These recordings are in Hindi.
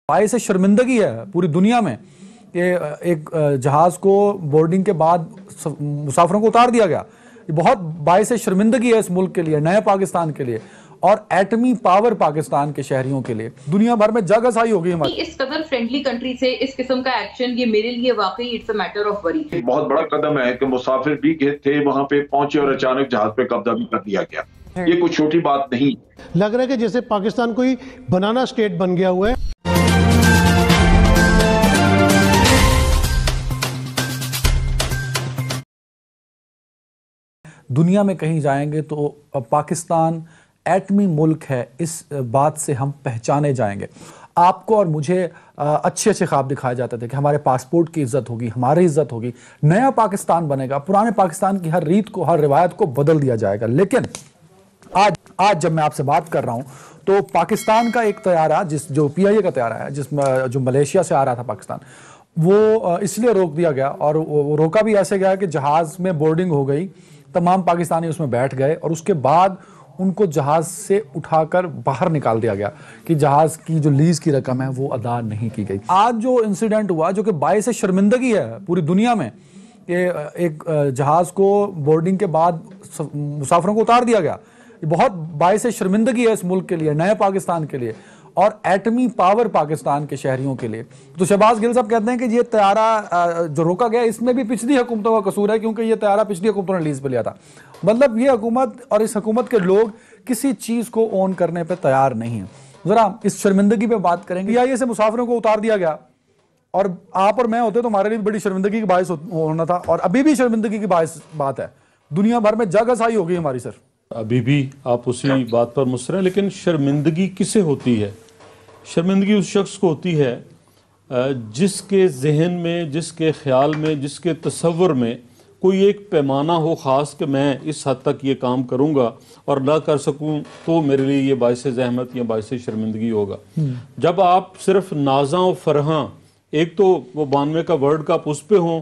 बाइस शर्मिंदगी है पूरी दुनिया में कि एक जहाज को बोर्डिंग के बाद मुसाफिरों को उतार दिया गया। ये बहुत बाइस शर्मिंदगी है इस मुल्क के लिए, नए पाकिस्तान के लिए और एटमी पावर पाकिस्तान के शहरियों के लिए। दुनिया भर में जगहसाई हो गई हमारी। इस कदर फ्रेंडली कंट्री से इस किस्म का एक्शन ये मेरे लिए वाकई it's a matter of worry. बहुत बड़ा कदम है कि मुसाफिर भी थे वहां पे पहुंचे और अचानक जहाज पे कब्जा भी कर लिया गया। ये कोई छोटी बात नहीं। लग रहा है कि जैसे पाकिस्तान कोई बनाना स्टेट बन गया हुआ है। दुनिया में कहीं जाएंगे तो पाकिस्तान एटमी मुल्क है, इस बात से हम पहचाने जाएंगे। आपको और मुझे अच्छे अच्छे ख्वाब दिखाए जाते थे कि हमारे पासपोर्ट की इज्जत होगी, हमारी इज्जत होगी, नया पाकिस्तान बनेगा, पुराने पाकिस्तान की हर रीत को, हर रिवायत को बदल दिया जाएगा। लेकिन आज जब मैं आपसे बात कर रहा हूं तो पाकिस्तान का एक तैयारा जो PIA का तैयारा है, जो मलेशिया से आ रहा था पाकिस्तान, वो इसलिए रोक दिया गया और वो रोका भी ऐसे गया कि जहाज में बोर्डिंग हो गई, तमाम पाकिस्तानी उसमें बैठ गए और उसके बाद उनको जहाज से उठाकर बाहर निकाल दिया गया कि जहाज की जो लीज की रकम है वो अदा नहीं की गई। आज जो इंसिडेंट हुआ जो कि बाइस शर्मिंदगी है पूरी दुनिया में कि एक जहाज को बोर्डिंग के बाद मुसाफिरों को उतार दिया गया, ये बहुत बाइस शर्मिंदगी है इस मुल्क के लिए, नए पाकिस्तान के लिए और एटमी पावर पाकिस्तान के शहरियों के लिए। तो शहबाज गिल साहब कहते हैं कि ये तैयारा जो रोका गया इसमें भी पिछली हुकूमतों का कसूर है, क्योंकि ये तैयारा पिछली हुकूमतों ने लीज पे लिया था। मतलब ये हुकूमत और इस हुकूमत के लोग किसी चीज को ओन करने पे तैयार नहीं है। जरा इस शर्मिंदगी पे बात करेंगे। PIA से मुसाफिरों को उतार दिया गया और आप और मैं होते तो हमारे लिए बड़ी शर्मिंदगी की बायस होना था और अभी भी शर्मिंदगी की बात है। दुनिया भर में जगहसाई हो गई हमारी। सर अभी भी आप उसी बात पर मुस्तर हैं, लेकिन शर्मिंदगी किसे होती है? शर्मिंदगी उस शख्स को होती है जिसके जहन में, जिसके ख्याल में, जिसके तसव्वुर में कोई एक पैमाना हो ख़ास कि मैं इस हद तक ये काम करूँगा और ना कर सकूँ तो मेरे लिए ये बाइस ज़हमत या बाइस शर्मिंदगी होगा। जब आप सिर्फ नाज़ा और फरहां, एक तो वो 92 का वर्ड कप उस पे हों,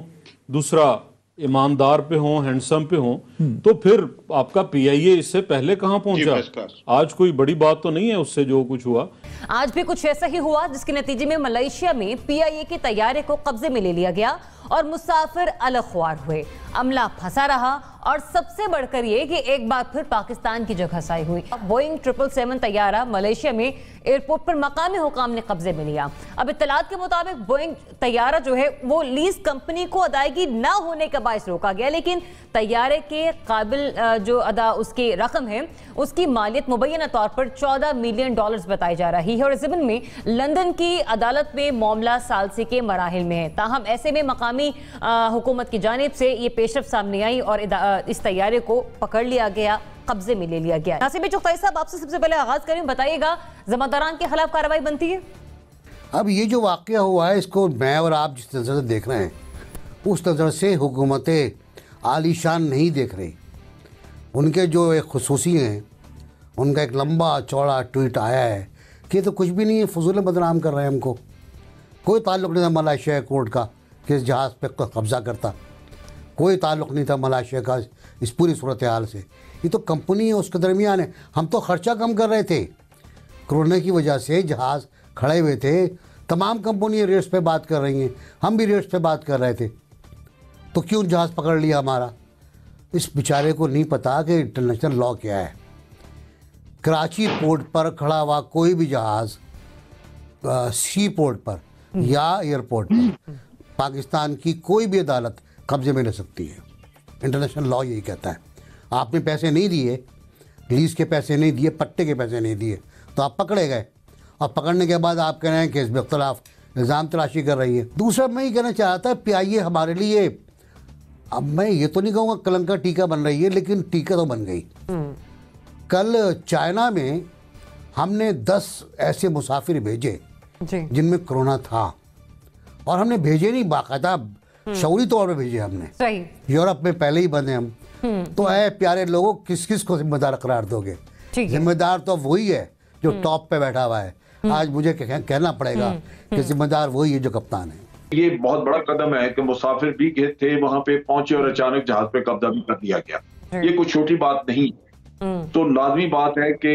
दूसरा ईमानदार पे हों, हैंडसम पे हों, तो फिर आपका PIA इससे पहले कहाँ पहुंचा? आज कोई बड़ी बात तो नहीं है उससे जो कुछ हुआ। आज भी कुछ ऐसा ही हुआ जिसके नतीजे में मलेशिया में PIA के तैयारे को कब्जे में ले लिया गया और मुसाफिर अलग ख्वार हुए, अमला फंसा रहा और सबसे बढ़कर ये कि एक बार फिर पाकिस्तान की जगहसाई हुई। बोइंग 777 तैयारा मलेशिया में एयरपोर्ट पर मकामी हुकाम ने कब्जे में लिया। अब इत्तलात के मुताबिक बोइंग तैयारा जो है वो लीज कंपनी को अदायगी ना होने का बायस रोका गया, लेकिन तैयारे के काबिल जो अदा उसकी रकम है उसकी मालियत मुबैना तौर पर $14 मिलियन बताई जा रही है और इस ज़िम्न में लंदन की अदालत में मामला सालसी के मराहिल में है। ताहम ऐसे में मकामी हुकूमत की जानिब से ये पेशरफ सामने आई और इस तैयारे को पकड़ लिया गया, कब्जे में ले लिया गया। नासिर चुगताई साहब, आपसे सबसे पहले आगाज करें, बताइएगा ज़िम्मेदारान के खिलाफ कार्रवाई बनती है? अब ये जो वाक़या हुआ है इसको मैं और आप जिस नज़र से देख रहे हैं उस नज़र से हुकूमतें आलीशान नहीं देख रही। उनके जो एक खुसूसी हैं, उनका एक लंबा चौड़ा ट्वीट आया है कि तो कुछ भी नहीं है, फजूल बदनाम कर रहे हैं हमको। कोई ताल्लुक़ नहीं था मलेशिया कोर्ट का कि इस जहाज़ पे कब्ज़ा करता, कोई ताल्लुक़ नहीं था मलेशिया का इस पूरी सूरत हाल से। ये तो कंपनी है, उसके दरमियान है। हम तो ख़र्चा कम कर रहे थे, कोरोना की वजह से जहाज़ खड़े हुए थे, तमाम कंपनियाँ रेट्स पे बात कर रही हैं, हम भी रेट्स पे बात कर रहे थे, तो क्यों जहाज़ पकड़ लिया हमारा? इस बेचारे को नहीं पता कि इंटरनेशनल लॉ क्या है। कराची पोर्ट पर खड़ा हुआ कोई भी जहाज़ सी पोर्ट पर या एयरपोर्ट पर पाकिस्तान की कोई भी अदालत कब्जे में ले सकती है। इंटरनेशनल लॉ यही कहता है। आपने पैसे नहीं दिए, लीज़ के पैसे नहीं दिए, पट्टे के पैसे नहीं दिए, तो आप पकड़े गए और पकड़ने के बाद आप कह रहे हैं कि इसके खिलाफ इल्ज़ाम तलाशी कर रही है। दूसरा मैं ये कहना चाहता है PIA हमारे लिए, अब मैं ये तो नहीं कहूँगा कलंक का टीका बन रही है, लेकिन टीका तो बन गई। कल चाइना में हमने 10 ऐसे मुसाफिर भेजे जिनमें कोरोना था और हमने भेजे नहीं, बाकायदा शऊरी तौर पे भेजे हमने। सही। यूरोप में पहले ही बंद हैं हम। तो है प्यारे लोगों, किस किस को जिम्मेदार करार दोगे? जिम्मेदार तो वही है जो टॉप पे बैठा हुआ है। आज मुझे कहना पड़ेगा कि जिम्मेदार वही है जो कप्तान है। ये बहुत बड़ा कदम है कि मुसाफिर भी थे वहां पे पहुंचे और अचानक जहाज पे कब्जा भी कर लिया गया। ये कोई छोटी बात नहीं। तो लाजमी बात है कि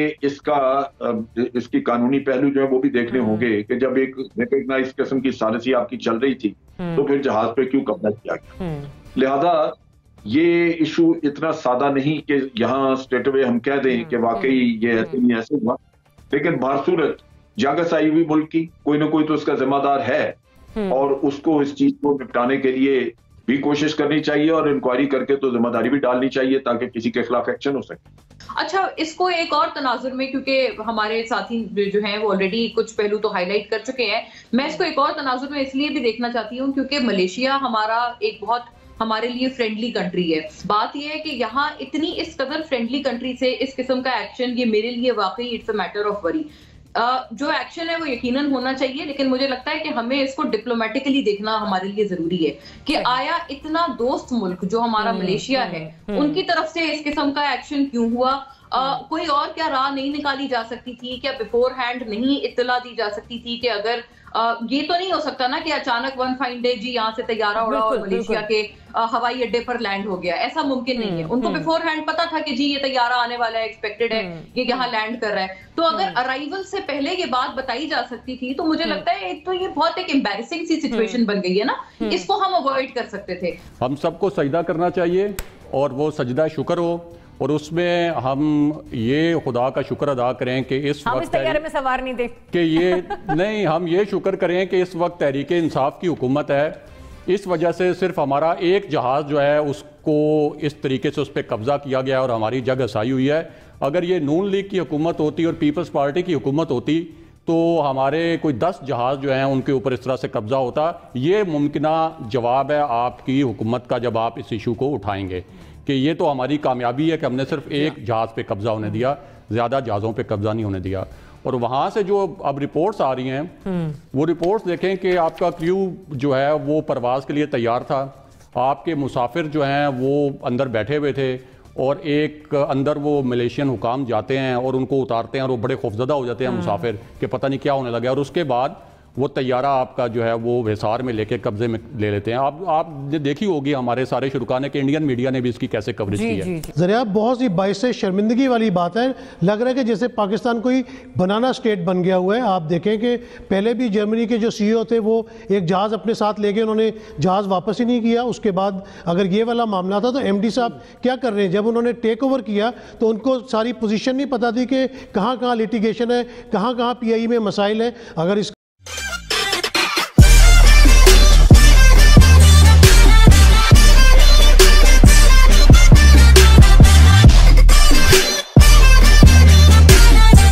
इसकी कानूनी पहलू जो है वो भी देखने होंगे कि जब एक रिकॉग्नाइज किस्म की सालिसी आपकी चल रही थी तो फिर जहाज पे क्यों कब्जा किया गया। लिहाजा ये इशू इतना सादा नहीं कि यहाँ स्ट्रेट अवे हम कह दें कि वाकई ये ऐसे हुआ, लेकिन बहरसूरत जागसाई हुई मुल्क की कोई ना कोई तो उसका जिम्मेदार है और उसको इस चीज को निपटाने के लिए भी कोशिश करनी चाहिए और इंक्वायरी करके तो जिम्मेदारी भी डालनी चाहिए ताकि किसी के खिलाफ एक्शन हो सके। अच्छा, इसको एक और तनाजुर में, क्योंकि हमारे साथी जो हैं वो ऑलरेडी कुछ पहलू तो हाईलाइट कर चुके हैं, मैं इसको एक और तनाजुर में इसलिए भी देखना चाहती हूँ क्योंकि मलेशिया हमारा एक बहुत हमारे लिए फ्रेंडली कंट्री है। बात यह है कि यहाँ इतनी इस कदर फ्रेंडली कंट्री से इस किस्म का एक्शन, ये मेरे लिए वाकई it's a matter of worry. जो एक्शन है वो यकीनन होना चाहिए, लेकिन मुझे लगता है कि हमें इसको डिप्लोमेटिकली देखना हमारे लिए जरूरी है कि आया इतना दोस्त मुल्क जो हमारा मलेशिया है उनकी तरफ से इस किस्म का एक्शन क्यों हुआ। कोई और क्या राह नहीं निकाली जा सकती थी, क्या बिफोर हैंड नहीं इत्तला दी जा सकती थी कि अगर ये तो नहीं हो सकता ना कि अचानक वन फाइन डे जी यहाँ से तैयारा उड़ा और मलेशिया के हवाई अड्डे पर लैंड हो गया, ऐसा मुमकिन नहीं है। उनको बिफोर हैंड पता था कि जी ये तैयारा आने वाला है, एक्सपेक्टेड है ये यहाँ लैंड कर रहा है, तो अगर अराइवल से पहले ये बात बताई जा सकती थी तो मुझे लगता है एक तो ये बहुत एक एम्बैरेसिंग सी सिचुएशन बन गई है ना, इसको हम अवॉइड कर सकते थे। हम सबको सजदा करना चाहिए और वो सजदा शुक्र हो और उसमें हम ये खुदा का शुक्र अदा करें कि इस हम वक्त इस तैयारे में सवार नहीं थे कि ये नहीं, हम ये शुक्र करें कि इस वक्त तहरीक इंसाफ की हुकूमत है। इस वजह से सिर्फ हमारा एक जहाज़ जो है उसको इस तरीके से उस पर कब्ज़ा किया गया और हमारी जग हसाई हुई है। अगर ये नून लीग की हुकूमत होती और पीपल्स पार्टी की हुकूमत होती तो हमारे कोई 10 जहाज़ जो हैं उनके ऊपर इस तरह से कब्ज़ा होता। ये मुमकिना जवाब है आपकी हुकूमत का जब आप इस इशू को उठाएंगे कि ये तो हमारी कामयाबी है कि हमने सिर्फ एक जहाज़ पे कब्जा होने दिया, ज़्यादा जहाज़ों पे कब्जा नहीं होने दिया। और वहाँ से जो अब रिपोर्ट्स आ रही हैं वो रिपोर्ट्स देखें कि आपका क्रू जो है वो परवाज़ के लिए तैयार था, आपके मुसाफिर जो हैं वो अंदर बैठे हुए थे और एक अंदर वो मलेशियन हुकाम जाते हैं और उनको उतारते हैं और वो बड़े खौफजदा हो जाते हैं मुसाफिर कि पता नहीं क्या होने लगा, और उसके बाद वो तैयारा आपका जो है वो हिसार में लेके कब्जे में ले लेते हैं। आपने देखी होगी हमारे सारे शुरुआत के इंडियन मीडिया ने भी इसकी कैसे कवरेज की है। ज़रिया बहुत सी बाइस से शर्मिंदगी वाली बात है, लग रहा है कि जैसे पाकिस्तान कोई बनाना स्टेट बन गया हुआ है। आप देखें कि पहले भी जर्मनी के जो CEO थे वो एक जहाज़ अपने साथ ले गए, उन्होंने जहाज़ वापस ही नहीं किया। उसके बाद अगर ये वाला मामला था तो MD साहब क्या कर रहे हैं, जब उन्होंने टेक ओवर किया तो उनको सारी पोजीशन नहीं पता थी कि कहाँ कहाँ लिटिगेशन है, कहाँ कहाँ PIE में मसाइल है। अगर इस